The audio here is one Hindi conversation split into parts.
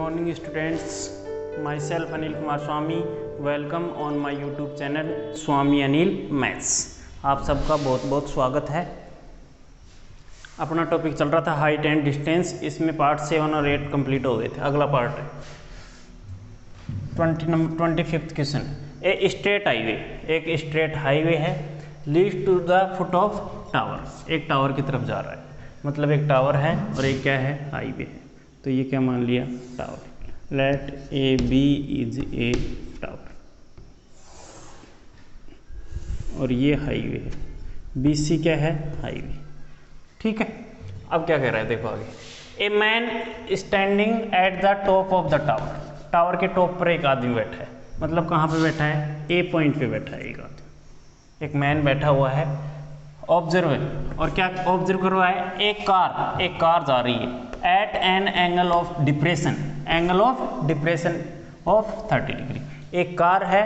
morning students, myself Anil Kumar Swami, welcome on my YouTube channel Swami Anil maths. आप सबका बहुत बहुत स्वागत है। अपना टॉपिक चल रहा था हाइट एंड डिस्टेंस, इसमें पार्ट 7 और 8 कंप्लीट हो गए थे। अगला पार्ट है 25th क्वेश्चन। एक स्ट्रेट हाईवे है leads to the foot of tower. एक टावर की तरफ जा रहा है, मतलब एक टावर है और एक क्या है, हाईवे है। तो ये क्या मान लिया, tower. Let A B is a tower और ये हाईवे है, बी सी क्या है, हाईवे। ठीक है, अब क्या कह रहा है देखो आगे। A man standing at the top of the tower. Tower के टॉप पर एक आदमी बैठा है, मतलब कहाँ पे बैठा है, ए पॉइंट पे बैठा है एक आदमी। एक मैन बैठा हुआ है, ऑब्जर्व है, और क्या ऑब्जर्व कर रहा है, एक कार जा रही है at an angle of depression of 30 degree. एक कार है,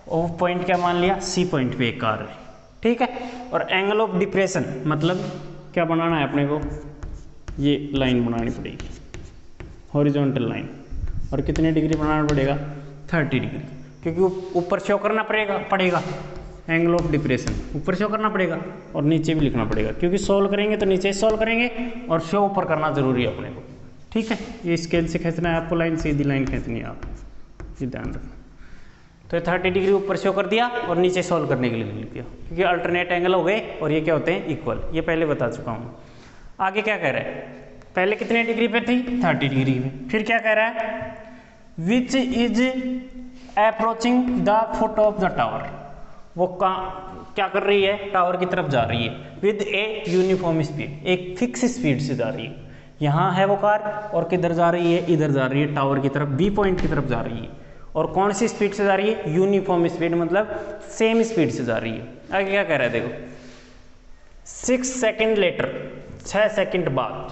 ऑफ पॉइंट क्या मान लिया, सी पॉइंट पे एक कार है। ठीक है, और एंगल ऑफ डिप्रेशन मतलब क्या बनाना है अपने को, ये लाइन बनानी पड़ेगी, हॉरिजॉन्टल लाइन। और कितने डिग्री बनाना पड़ेगा, 30 डिग्री, क्योंकि ऊपर शो करना पड़ेगा एंगल ऑफ डिप्रेशन, ऊपर शो करना पड़ेगा और नीचे भी लिखना पड़ेगा, क्योंकि सोल्व करेंगे तो नीचे सोल्व करेंगे और शो ऊपर करना जरूरी है अपने को। ठीक है, ये स्केल से खींचना है आपको, लाइन सीधी लाइन खींचनी है आप, ये ध्यान रखना। तो 30 डिग्री ऊपर शो कर दिया और नीचे सोल्व करने के लिए लिख दिया, क्योंकि अल्टरनेट एंगल हो गए और ये क्या होते हैं, इक्वल। ये पहले बता चुका हूँ। आगे क्या कह रहा है, पहले कितने डिग्री पे थी, 30 डिग्री में। फिर क्या कह रहा है, which is approaching the foot of the tower. वो क्या कर रही है, टावर की तरफ जा रही है विद ए यूनिफॉर्म स्पीड, एक फिक्स स्पीड से जा रही है। यहाँ है वो कार और किधर जा रही है, इधर जा रही है, टावर की तरफ, बी पॉइंट की तरफ जा रही है। और कौन सी स्पीड से जा रही है, यूनिफॉर्म स्पीड, मतलब सेम स्पीड से जा रही है। आगे क्या कह रहा है देखो, 6 सेकेंड लेटर, 6 सेकेंड बाद,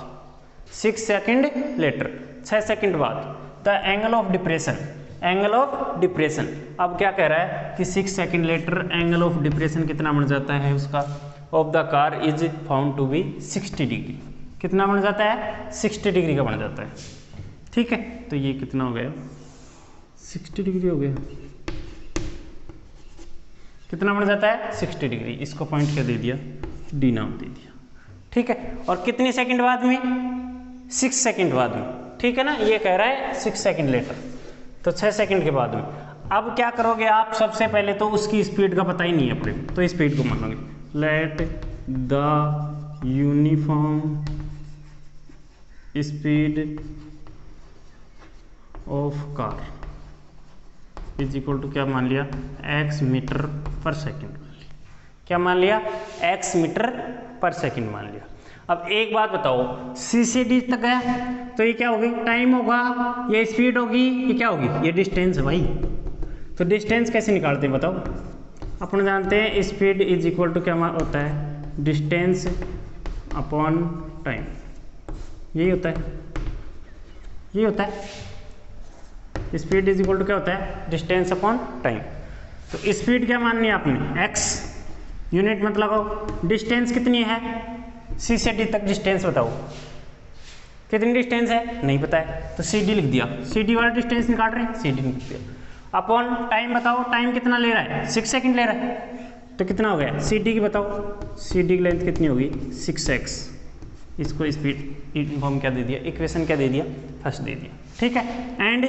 6 सेकेंड लेटर, 6 सेकेंड बाद, द एंगल ऑफ डिप्रेशन। अब क्या कह रहा है कि 6 second later angle of depression कितना बन जाता है उसका, of the car is found to be 60 degree. कितना बन जाता है, 60 डिग्री का बन जाता है। ठीक है, तो ये कितना हो गया, 60 डिग्री हो गया। कितना बन जाता है, 60 डिग्री। इसको पॉइंट क्या दे दिया, डी नाम दे दिया। ठीक है, और कितने सेकंड बाद में, 6 सेकंड बाद में। ठीक है ना, ये कह रहा है 6 सेकंड लेटर, तो 6 सेकंड के बाद में। अब क्या करोगे आप, सबसे पहले तो उसकी स्पीड का पता ही नहीं है अपने, तो स्पीड को मानोगे। Let the uniform speed of car is equal to क्या मान लिया, x मीटर पर सेकेंड। क्या मान लिया, x मीटर पर सेकेंड मान लिया। अब एक बात बताओ, C से D तक है तो ये क्या होगी, टाइम होगा, ये स्पीड होगी, ये क्या होगी, ये डिस्टेंस है भाई। तो डिस्टेंस कैसे निकालते हैं बताओ, अपन जानते हैं स्पीड इज इक्वल टू क्या होता है, डिस्टेंस अपॉन टाइम। यही होता है, स्पीड इज इक्वल टू क्या होता है, डिस्टेंस अपॉन टाइम। तो स्पीड क्या माननी है आपने, x, यूनिट मत लगाओ। डिस्टेंस कितनी है, C से D तक डिस्टेंस बताओ, कितनी डिस्टेंस है, नहीं पता है, तो CD लिख दिया। CD वाला डिस्टेंस निकाल रहे हैं, CD लिख दिया। अपॉन टाइम बताओ, टाइम कितना ले रहा है, 6 सेकंड ले रहा है, तो कितना हो गया, CD की बताओ, CD की लेंथ कितनी होगी, 6x। इसको स्पीड यूनिफॉर्म क्या दे दिया, इक्वेशन क्या दे दिया, फर्स्ट दे दिया। ठीक है, एंड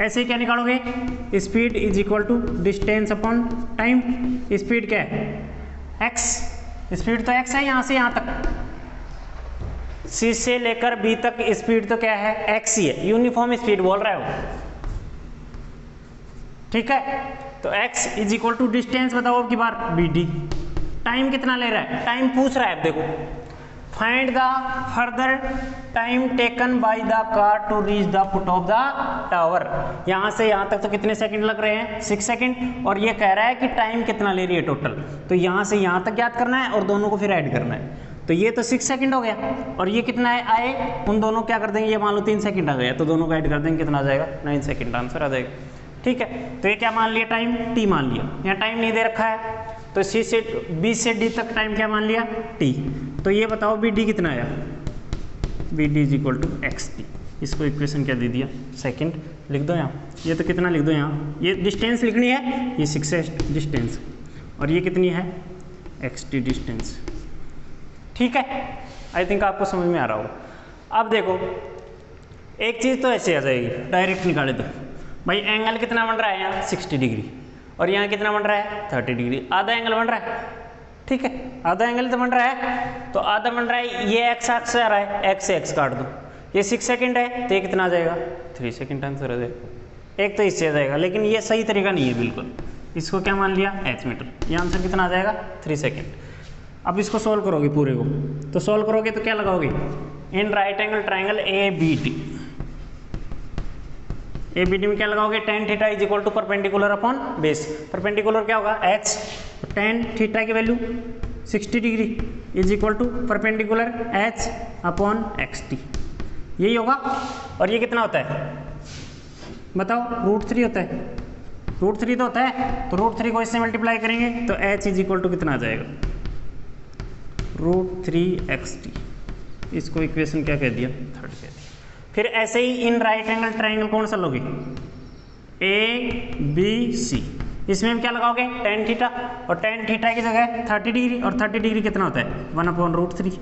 ऐसे ही क्या निकालोगे, speed is equal to distance upon time. Speed क्या है, x, स्पीड तो x है, यहाँ से यहाँ तक, C से लेकर B तक स्पीड तो क्या है, x ही है, यूनिफॉर्म स्पीड बोल रहा है वो। ठीक है, तो x is equal to distance बताओ अब की बार, BD। टाइम कितना ले रहा है, टाइम पूछ रहा है, अब देखो, find the further time taken by the car to reach the foot of the tower. यहाँ से यहाँ तक तो कितने सेकंड लग रहे हैं, 6 सेकंड, और ये कह रहा है कि टाइम कितना ले रही है टोटल। तो यहाँ से यहाँ तक याद करना है और दोनों को फिर ऐड करना है। तो ये तो 6 सेकंड हो गया, और ये कितना है आए, उन दोनों क्या कर देंगे, ये मान लो 3 सेकंड आ गया, तो दोनों को ऐड कर देंगे, कितना आ जाएगा, 9 सेकंड आंसर आ जाएगा। ठीक है, तो ये क्या मान लिया, टाइम T मान लिया। यहाँ टाइम नहीं दे रखा है, तो B से D तक टाइम क्या मान लिया, T। तो ये बताओ BD कितना आया, BD is equal to XT। इसको इक्वेशन क्या दे दिया, सेकंड लिख दो यहाँ। ये तो कितना लिख दो यहाँ, ये डिस्टेंस लिखनी है, ये 6x डिस्टेंस, और ये कितनी है xt डिस्टेंस। ठीक है, आई थिंक आपको समझ में आ रहा होगा। अब देखो एक चीज़ तो ऐसे आ जाएगी, डायरेक्ट निकाले तो भाई एंगल कितना बन रहा है यहाँ 60 डिग्री, और यहाँ कितना बन रहा है 30 डिग्री, आधा एंगल बन रहा है। ठीक है, आधा एंगल तो बन रहा है, तो आधा बन रहा है, ये एक्स एक्स आ रहा है, एक्स से एक्स काट दो, ये 6 सेकंड है तो ये कितना आ जाएगा 3 सेकंड आंसर आ जाएगा। एक तो इससे आ जाएगा, लेकिन ये सही तरीका नहीं है बिल्कुल, इसको क्या मान लिया एच मीटर, ये आंसर कितना आ जाएगा 3 सेकंड। अब इसको सोल्व करोगे पूरे को, तो सोल्व करोगे तो क्या लगाओगे, in right angle triangle A B T, A B T में क्या लगाओगे, tan theta is equal to perpendicular upon base. Perpendicular क्या होगा h, tan थीटा की value 60 degree is equal to perpendicular h upon xt, यही होगा। और ये कितना होता है बताओ, √3 होता है, √3 तो होता है, तो √3 को इससे मल्टीप्लाई करेंगे तो h इज इक्वल टू कितना आ जाएगा √3xt, इसको इक्वेशन क्या कह दिया 3 कह दिया। फिर ऐसे ही इन राइट एंगल ट्राइंगल कौन सा लोगे, ए बी सी, इसमें हम क्या लगाओगे tan थीटा, और tan थीटा की जगह 30 डिग्री, और 30 डिग्री कितना होता है 1/√3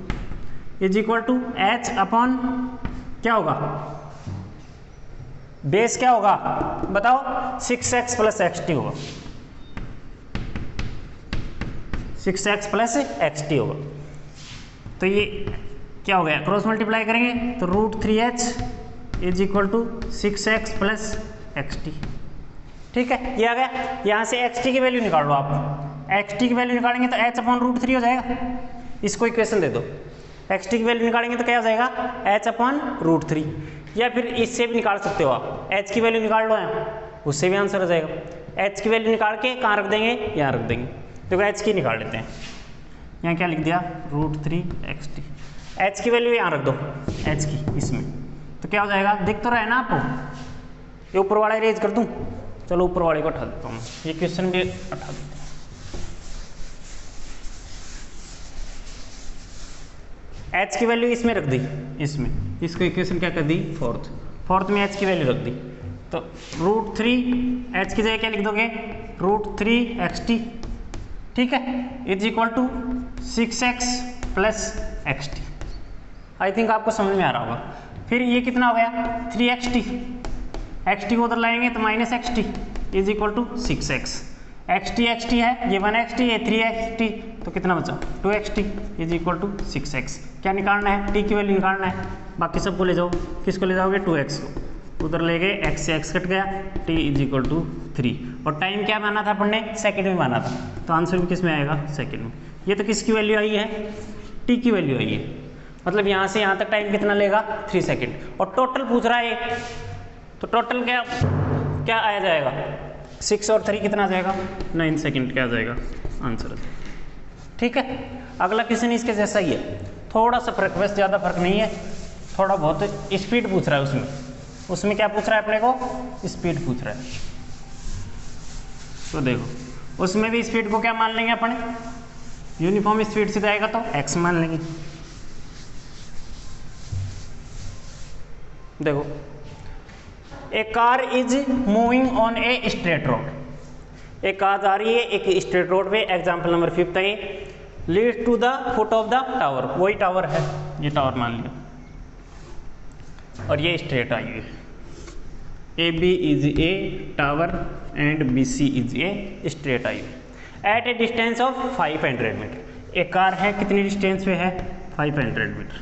is equal to h upon क्या होगा बेस, क्या होगा बताओ 6x प्लस xt होगा, 6x प्लस xt होगा। तो ये क्या हो गया, क्रॉस मल्टीप्लाई करेंगे तो √3h is equal to 6x plus xt। ठीक है, ये आ गया। यहाँ से xt की वैल्यू निकाल लो आप, xt की वैल्यू निकालेंगे तो h अपॉन √3 हो जाएगा, इसको इक्वेशन दे दो। xt की वैल्यू निकालेंगे तो क्या हो जाएगा h अपॉन √3, या फिर इससे भी निकाल सकते हो आप, h की वैल्यू निकाल लो यहाँ, उससे भी आंसर हो जाएगा। h की वैल्यू निकाल के कहाँ रख देंगे, यहाँ रख देंगे। देखो h की निकाल लेते हैं, यहाँ क्या लिख दिया √3xt, h की वैल्यू यहाँ रख दो, h की इसमें, तो क्या हो जाएगा दिख तो रहा है ना आपको, ये ऊपर वाला इरेज कर दूँ, चलो ऊपर वाले को हटा देता हूँ, ये क्वेश्चन भी हटा देता हूँ। h की वैल्यू इसमें रख दी, इसमें, इसको इक्वेशन क्या कर दी फोर्थ में h की वैल्यू रख दी, तो √3 h की जगह क्या लिख दोगे √3xt। ठीक है, is equal to 6x plus xt। I think आपको समझ में आ रहा होगा। फिर ये कितना हो गया 3xt, xt को उधर लाएंगे तो minus xt is equal to 6x, xt है, ये 1xt, ये 3xt, तो कितना बचा 2xt is equal to 6x। क्या निकालना है, t की वैल्यू निकालना है, बाकी सबको ले जाओ, किसको ले जाओगे 2x को, उधर ले गए x से x कट गया, t इज इक्वल टू 3, और टाइम क्या माना था अपन ने सेकंड में माना था, तो आंसर भी किस में आएगा सेकंड में। ये तो किसकी वैल्यू आई है t की वैल्यू आई है, मतलब यहाँ से यहाँ तक टाइम कितना लेगा 3 सेकंड, और टोटल पूछ रहा है, तो टोटल क्या आया जाएगा 6 और 3 कितना आ जाएगा 9 सेकंड क्या आ जाएगा आंसर। ठीक है, अगला क्वेश्चन इसके जैसा ही है, थोड़ा सा फर्क, बस ज़्यादा फर्क नहीं है, थोड़ा बहुत स्पीड पूछ रहा है उसमें क्या पूछ रहा है अपने को स्पीड पूछ रहा है। तो देखो उसमें भी स्पीड को क्या मान लेंगे अपन, यूनिफॉर्म स्पीड से जाएगा तो x मान लेंगे। देखो a car is moving on a straight road, एक कार जा रही है एक स्ट्रेट रोड पे, एग्जाम्पल नंबर 5 है, lead to the foot of the tower, वही टावर है, ये टावर मान लिया, और ये स्ट्रेट आई है, A B is a tower and B C is a straight आई है, at a distance of 500 meter. एक कार है कितनी डिस्टेंस पे है 500 मीटर,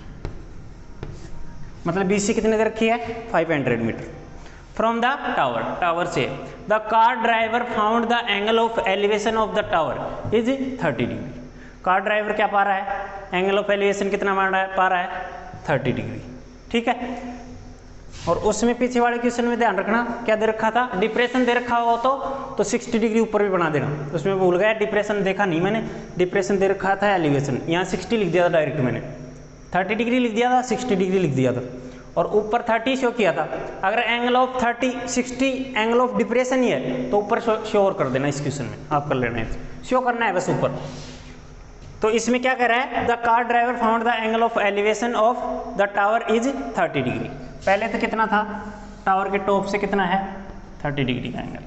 मतलब बी सी कितने दे रखी है 500 meter from the tower, tower से। The car driver found the angle of elevation of the tower is 30 degree. Car driver क्या पा रहा है, एंगल ऑफ एलिवेशन कितना पा रहा है 30 डिग्री। ठीक है, और उसमें पीछे वाले क्वेश्चन में ध्यान रखना क्या दे रखा था, डिप्रेशन दे रखा हो तो 60 डिग्री ऊपर भी बना देना, उसमें भूल गया, डिप्रेशन देखा नहीं मैंने, डिप्रेशन दे रखा था एलिवेशन, यहाँ 60 लिख दिया था डायरेक्ट, मैंने 30 डिग्री लिख दिया था, 60 डिग्री लिख दिया था, और ऊपर 30 शो किया था। अगर angle of 30 60 angle of depression ही है तो ऊपर शो कर देना, इस क्वेश्चन में आप कर लेना है, शो करना है बस ऊपर। तो इसमें क्या कह रहा है, the car driver found the angle of elevation of the tower is 30 degree. पहले तो कितना था, टावर के टॉप से कितना है 30 डिग्री का एंगल,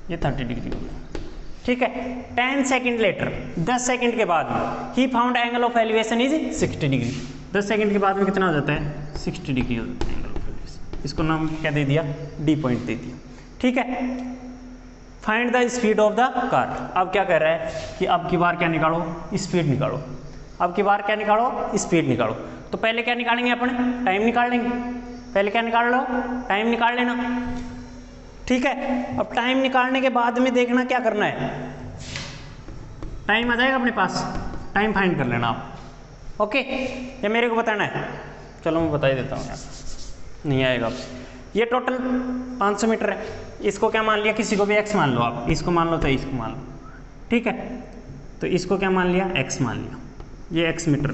ये 30 डिग्री हो गया, ठीक है। 10 सेकेंड लेटर, 10 सेकेंड के बाद में he found angle of elevation is 60 degree. 10 second के बाद में कितना हो जाता है 60 डिग्री हो जाता है एंगल ऑफ एलिवेशन। इसको नाम क्या दे दिया, डी पॉइंट दे दिया, ठीक है। Find the speed of the car. अब क्या कह रहा है कि अब की बार क्या निकालो, स्पीड निकालो। अब की बार क्या निकालो, स्पीड निकालो। तो पहले क्या निकालेंगे अपने, टाइम निकाल लेंगे। पहले क्या निकाल लो, टाइम निकाल लेना, ठीक है। अब टाइम निकालने के बाद में देखना क्या करना है, टाइम आ जाएगा अपने पास, टाइम फाइंड कर लेना आप, ओके। ये मेरे को बताना है, चलो मैं बता ही देता हूँ यार, नहीं आएगा आपसे। ये टोटल 500 मीटर है, इसको क्या मान लिया, किसी को भी x मान लो आप, इसको मान लो तो इसको मान लो, ठीक है। तो इसको क्या मान लिया, x मान लिया, ये x मीटर,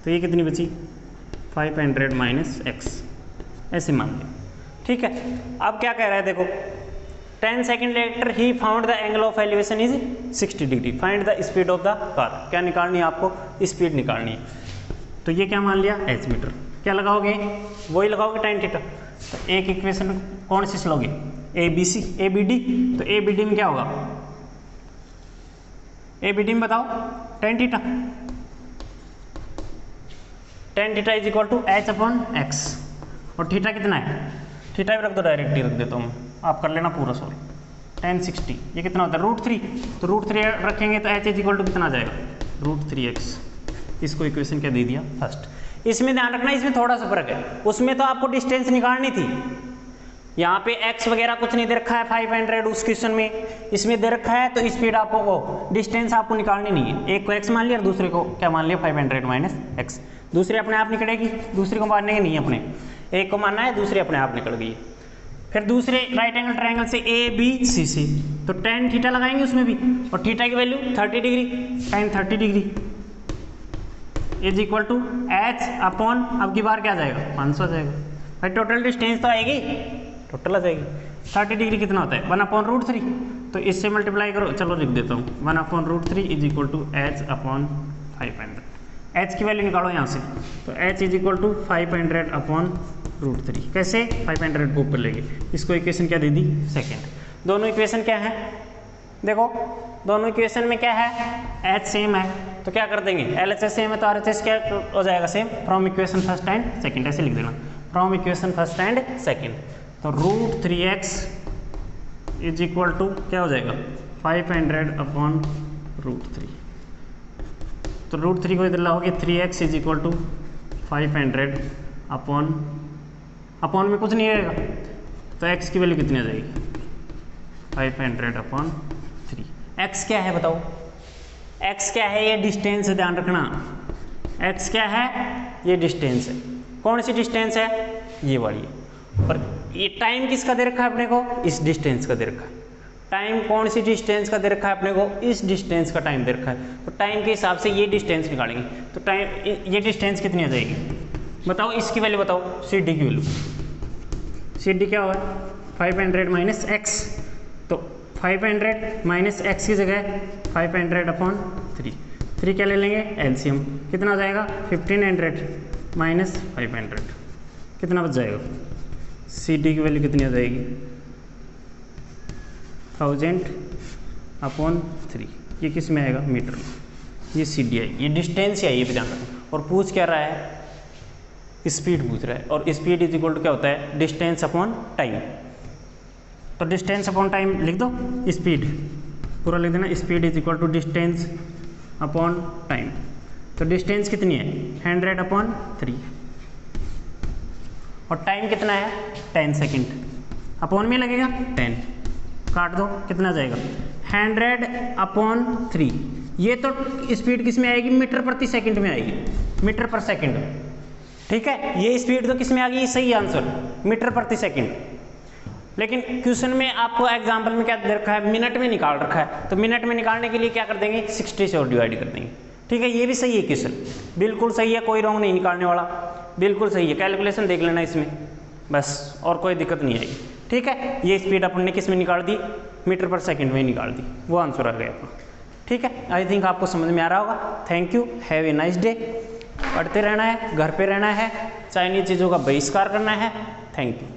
तो ये कितनी बची 500 माइनस x, ऐसे मान लिया, ठीक है। अब क्या कह रहा है देखो, 10 सेकेंड लेटर ही found the angle of elevation is 60 degree, find the speed of the car. क्या निकालनी है आपको, स्पीड निकालनी है। तो ये क्या मान लिया h मीटर, क्या लगाओगे, वही लगाओगे tan थीटा। तो एक इक्वेशन कौन सी लोगे, ABC, ABD। तो ABD में क्या होगा, ABD में बताओ tan theta, tan theta is equal to h upon x, और थीटा कितना है, थीटा भी रख दो, डायरेक्ट ही रख देता हूँ, आप कर लेना पूरा सॉल्व। tan 60 ये कितना होता है √3, तो √3 रखेंगे तो h इज इक्वल टू कितना आ जाएगा √3x। इसको इक्वेशन क्या दे दिया, फर्स्ट। इसमें ध्यान रखना, इसमें थोड़ा सा फर्क है, उसमें तो आपको डिस्टेंस निकालनी थी, यहाँ पे x वगैरह कुछ नहीं दे रखा है 500 उस क्वेश्चन में, इसमें दे रखा है तो स्पीड आपको, वो डिस्टेंस आपको निकालनी नहीं है। एक को x मान लिया और दूसरे को क्या मान लिया 500 माइनस x। दूसरी अपने आप निकलेगी, दूसरी को मारने की नहीं है अपने, एक को मानना है, दूसरी अपने आप निकल गई। फिर दूसरे राइट एंगल ट्रायंगल से ABC से, तो tan थीटा लगाएंगे उसमें भी, और थीटा की value 30 degree, tan 30 degree is equal to h upon, अब की बार क्या आ जाएगा 500 आ जाएगा भाई, टोटल डिस्टेंस तो आएगी, टोटल आ जाएगी। 30 डिग्री कितना होता है 1/√3, तो इससे मल्टीप्लाई करो, चलो लिख देता हूँ 1/√3 is equal to h upon 500। h की वैल्यू निकालो यहाँ से, तो h इज इक्वल टू 500/√3। कैसे, 500 को ऊपर लेंगे, इसको इक्वेशन क्या दे दी, सेकेंड। दोनों इक्वेशन क्या है, देखो दोनों इक्वेशन में क्या है, h सेम है, तो क्या कर देंगे, LHS सेम है तो RHS क्या हो जाएगा same, from equation first and second, ऐसे लिख देना, from equation first and second. तो √3x इज इक्वल टू क्या हो जाएगा 500/√3। तो √3 को इधर लाओगे, 3x is equal to 500 upon में कुछ नहीं रहेगा, तो x की वैल्यू कितनी आ जाएगी 500/3। x क्या है बताओ, x क्या है, ये डिस्टेंस है, ध्यान रखना, x क्या है, ये डिस्टेंस है। कौन सी डिस्टेंस है, ये वाली है। और ये टाइम किसका दे रखा है अपने को, इस डिस्टेंस का दे रखा है। टाइम कौन सी डिस्टेंस का दे रखा है अपने को, इस डिस्टेंस का टाइम दे रखा है। तो टाइम के हिसाब से ये डिस्टेंस निकालेंगे, तो टाइम, ये डिस्टेंस कितनी आ जाएगी बताओ, इसकी वैल्यू बताओ, CD की वैल्यू, CD क्या हुआ 500 माइनस x, तो 500 माइनस x की जगह 500/3, 3 क्या ले लेंगे एलसीएम, कितना हो जाएगा 1500 माइनस 500, कितना बच जाएगा, CD की वैल्यू कितनी आ जाएगी 1000/3। ये किस में आएगा, मीटर में, ये CD है, ये डिस्टेंस ही है, ये भी ध्यान रखना। और पूछ क्या रहा है, स्पीड पूछ रहा है, और स्पीड इज इक्वल टू क्या होता है, डिस्टेंस अपॉन टाइम। तो डिस्टेंस अपॉन टाइम लिख दो, स्पीड पूरा लिख देना, speed is equal to distance upon time. तो डिस्टेंस कितनी है 100/3, और टाइम कितना है 10 सेकेंड, अपॉन में लगेगा 10, काट दो, कितना जाएगा 100/3। ये तो स्पीड किस में आएगी, मीटर प्रति सेकंड में आएगी, मीटर पर सेकंड, ठीक है। ये स्पीड तो किस में आ गई, सही आंसर मीटर प्रति सेकंड। लेकिन क्वेश्चन में आपको एग्जाम्पल में क्या दे रखा है, मिनट में निकाल रखा है, तो मिनट में निकालने के लिए क्या कर देंगे 60 से और डिवाइड कर देंगे, ठीक है। ये भी सही है क्वेश्चन, बिल्कुल सही है, कोई रॉन्ग नहीं निकालने वाला, बिल्कुल सही है। कैलकुलेशन देख लेना इसमें बस, और कोई दिक्कत नहीं आएगी, ठीक है। ये स्पीड अपन ने किस में निकाल दी, मीटर पर सेकंड में निकाल दी, वो आंसर आ गया अपना, ठीक है। आई थिंक आपको समझ में आ रहा होगा। Thank you, have a nice day. पढ़ते रहना है, घर पे रहना है, चाइनीज चीज़ों का बहिष्कार करना है। Thank you.